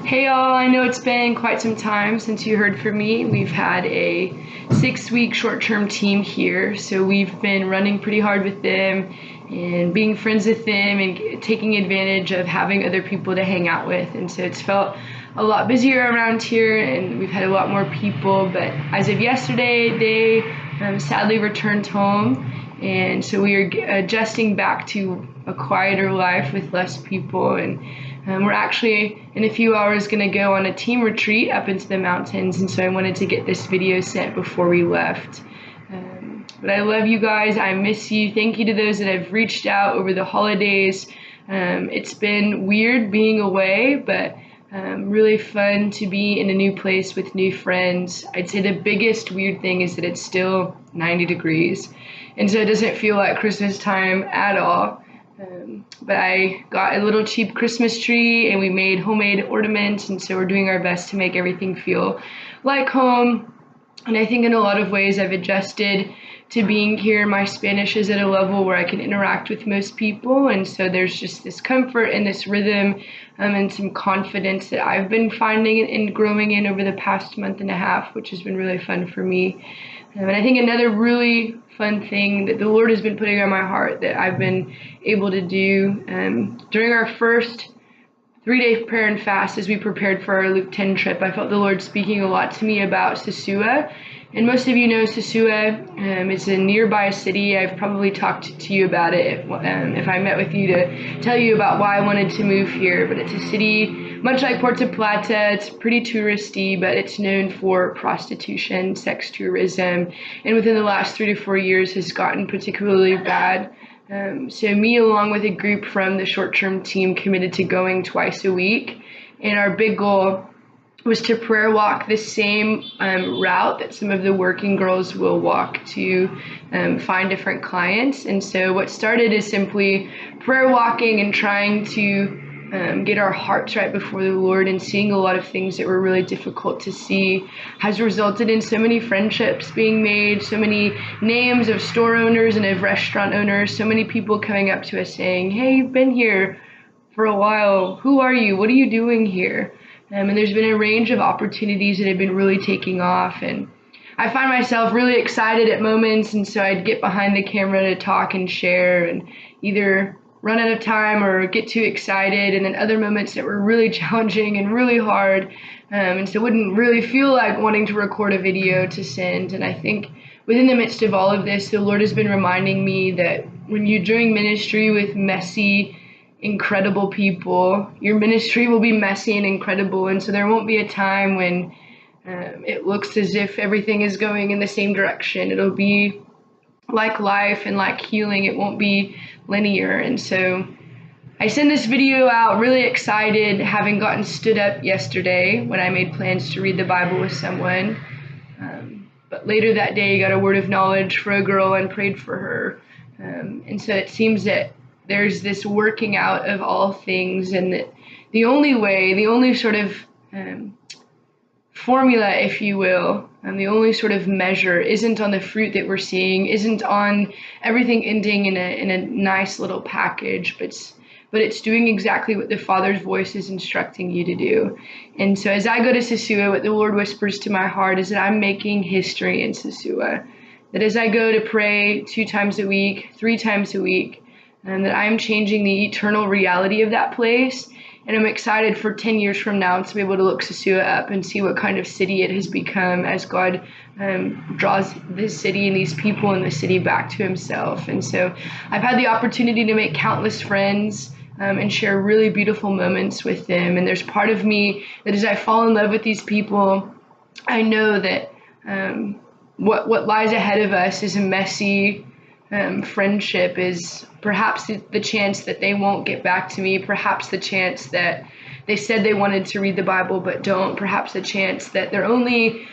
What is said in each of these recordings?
Hey y'all, I know it's been quite some time since you heard from me. We've had a 6-week short-term team here, so we've been running pretty hard with them and being friends with them and taking advantage of having other people to hang out with. And so it's felt a lot busier around here and we've had a lot more people, but as of yesterday, they sadly returned home. And so we are adjusting back to a quieter life with less people. And we're actually in a few hours going to go on a team retreat up into the mountains. And so I wanted to get this video sent before we left. But I love you guys. I miss you. Thank you to those that have reached out over the holidays. It's been weird being away, but really fun to be in a new place with new friends. I'd say the biggest weird thing is that it's still 90 degrees. And so it doesn't feel like Christmas time at all. But I got a little cheap Christmas tree and we made homemade ornaments. And so we're doing our best to make everything feel like home. And I think in a lot of ways I've adjusted to being here. My Spanish is at a level where I can interact with most people. And so there's just this comfort and this rhythm and some confidence that I've been finding and growing in over the past month and a half, which has been really fun for me. And I think another really fun thing that the Lord has been putting on my heart that I've been able to do during our first 3-day prayer and fast as we prepared for our Luke 10 trip, I felt the Lord speaking a lot to me about Sosua. And most of you know Sosua. It's a nearby city. I've probably talked to you about it if I met with you to tell you about why I wanted to move here. But it's a city much like Puerto Plata. It's pretty touristy, but it's known for prostitution, sex tourism, and within the last 3 to 4 years has gotten particularly bad. So me, along with a group from the short-term team, committed to going twice a week. And our big goal was to prayer walk the same route that some of the working girls will walk to find different clients. And so what started is simply prayer walking and trying to get our hearts right before the Lord, and seeing a lot of things that were really difficult to see has resulted in so many friendships being made, so many names of store owners and of restaurant owners, so many people coming up to us saying, hey, you've been here for a while. Who are you? What are you doing here? And there's been a range of opportunities that have been really taking off. And I find myself really excited at moments. And so I'd get behind the camera to talk and share and either run out of time or get too excited. And then other moments that were really challenging and really hard. And so wouldn't really feel like wanting to record a video to send. And I think within the midst of all of this, the Lord has been reminding me that when you're doing ministry with messy, incredible people, your ministry will be messy and incredible. And so there won't be a time when it looks as if everything is going in the same direction. It'll be like life and like healing. It won't be linear. And so I send this video out really excited, having gotten stood up yesterday when I made plans to read the Bible with someone. But later that day, got a word of knowledge for a girl and prayed for her. And so it seems that there's this working out of all things, and that the only sort of formula, if you will, and the only sort of measure isn't on the fruit that we're seeing, isn't on everything ending in a nice little package, but it's doing exactly what the Father's voice is instructing you to do. And so as I go to Sosua, what the Lord whispers to my heart is that I'm making history in Sosua. That as I go to pray 2 times a week, 3 times a week, and that I'm changing the eternal reality of that place. And I'm excited for 10 years from now to be able to look Sosua up and see what kind of city it has become as God draws this city and these people in the city back to himself. And so I've had the opportunity to make countless friends and share really beautiful moments with them. And there's part of me that as I fall in love with these people, I know that what lies ahead of us is a messy friendship, is perhaps the chance that they won't get back to me, perhaps the chance that they said they wanted to read the Bible but don't, perhaps the chance that they're only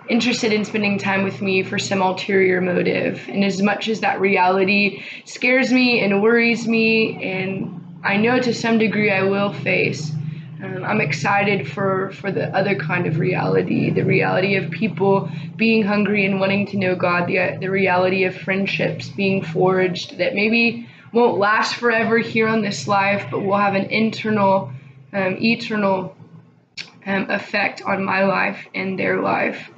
interested in spending time with me for some ulterior motive. And as much as that reality scares me and worries me, and I know to some degree I will face, I'm excited for the other kind of reality, the reality of people being hungry and wanting to know God, the reality of friendships being forged that maybe won't last forever here on this life, but will have an eternal effect on my life and their life.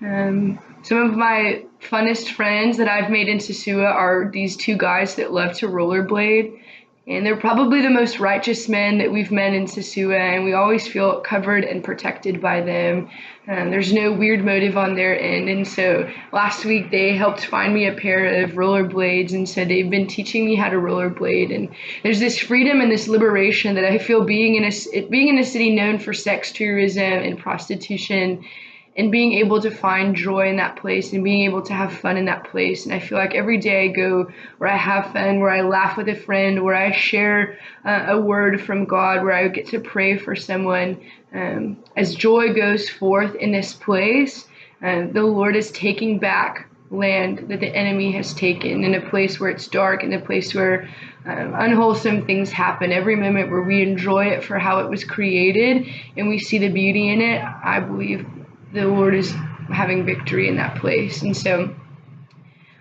Some of my funnest friends that I've made in Sosua are these two guys that love to rollerblade. And they're probably the most righteous men that we've met in Sosua, and we always feel covered and protected by them. There's no weird motive on their end. And so last week they helped find me a pair of rollerblades, and so they've been teaching me how to rollerblade. And there's this freedom and this liberation that I feel being in a city known for sex tourism and prostitution, and being able to find joy in that place and being able to have fun in that place. And I feel like every day I go where I have fun, where I laugh with a friend, where I share a word from God, where I get to pray for someone. As joy goes forth in this place, the Lord is taking back land that the enemy has taken, in a place where it's dark, in a place where unwholesome things happen. Every moment where we enjoy it for how it was created and we see the beauty in it, I believe the Lord is having victory in that place. And so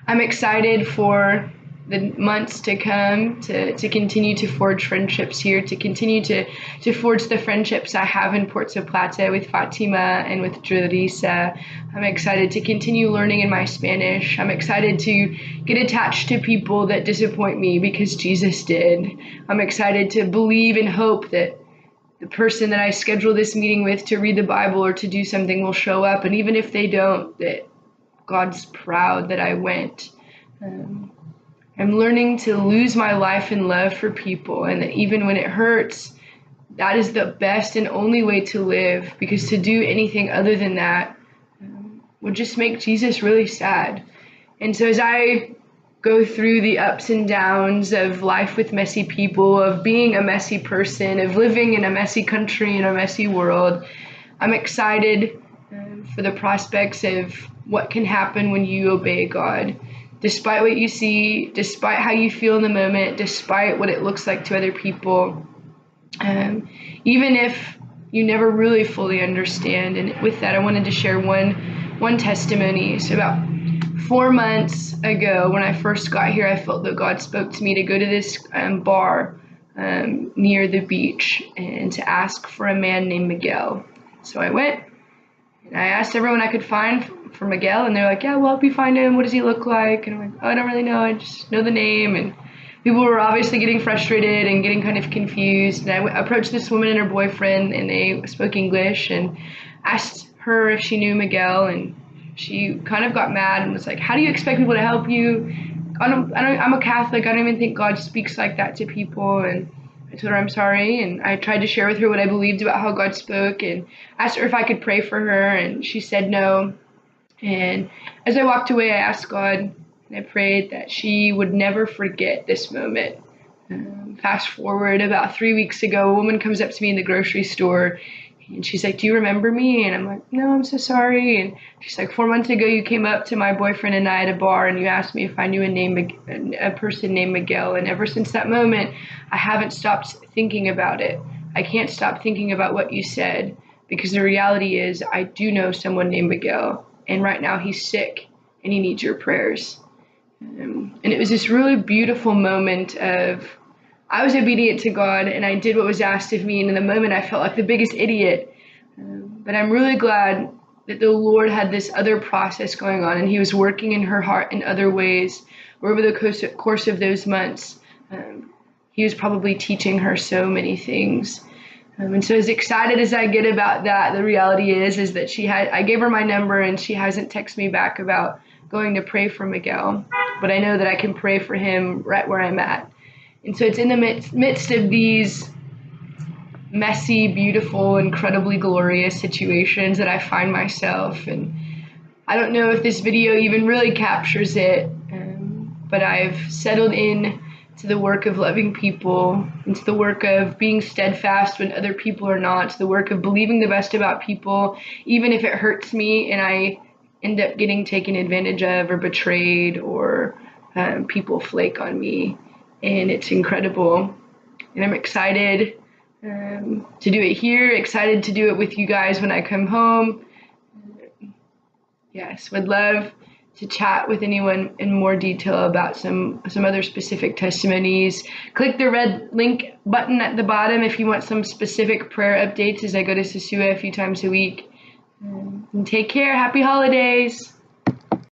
I'm excited for the months to come to continue to forge friendships here, to continue to forge the friendships I have in Puerto Plata with Fatima and with Julissa. I'm excited to continue learning in my Spanish. I'm excited to get attached to people that disappoint me because Jesus did. I'm excited to believe and hope that the person that I schedule this meeting with to read the Bible or to do something will show up. And even if they don't, that God's proud that I went. I'm learning to lose my life in love for people, and that even when it hurts, that is the best and only way to live, because to do anything other than that would just make Jesus really sad. And so as I go through the ups and downs of life with messy people, of being a messy person, of living in a messy country, in a messy world, I'm excited for the prospects of what can happen when you obey God. Despite what you see, despite how you feel in the moment, despite what it looks like to other people, even if you never really fully understand. And with that, I wanted to share one testimony. So about 4 months ago, when I first got here, I felt that God spoke to me to go to this bar near the beach and to ask for a man named Miguel. So I went and I asked everyone I could find for Miguel, and they're like, yeah, we'll help you find him. What does he look like? And I'm like, oh, I don't really know. I just know the name. And people were obviously getting frustrated and getting kind of confused. And I approached this woman and her boyfriend, and they spoke English, and asked her if she knew Miguel, and she kind of got mad and was like, how do you expect people to help you? I'm a Catholic. I don't even think God speaks like that to people. And I told her I'm sorry, and I tried to share with her what I believed about how God spoke, and asked her if I could pray for her, and she said no. And as I walked away, I asked God, and I prayed that she would never forget this moment. Fast forward about 3 weeks ago, a woman comes up to me in the grocery store, and she's like, do you remember me? And I'm like, no, I'm so sorry. And she's like, 4 months ago, you came up to my boyfriend and I at a bar, and you asked me if I knew a person named Miguel. And ever since that moment, I haven't stopped thinking about it. I can't stop thinking about what you said, because the reality is I do know someone named Miguel. And right now he's sick and he needs your prayers. And it was this really beautiful moment of, I was obedient to God and I did what was asked of me. And in the moment I felt like the biggest idiot. But I'm really glad that the Lord had this other process going on, and he was working in her heart in other ways. Over the course of those months, he was probably teaching her so many things. And so as excited as I get about that, the reality is that I gave her my number, and she hasn't texted me back about going to pray for Miguel. But I know that I can pray for him right where I'm at. And so it's in the midst of these messy, beautiful, incredibly glorious situations that I find myself. And I don't know if this video even really captures it, but I've settled in to the work of loving people, and to the work of being steadfast when other people are not, to the work of believing the best about people, even if it hurts me and I end up getting taken advantage of or betrayed, or people flake on me. And it's incredible. And I'm excited to do it here, excited to do it with you guys when I come home. Yes, would love to chat with anyone in more detail about some other specific testimonies, click the red link button at the bottom if you want some specific prayer updates as I go to Sosua a few times a week. And take care. Happy holidays.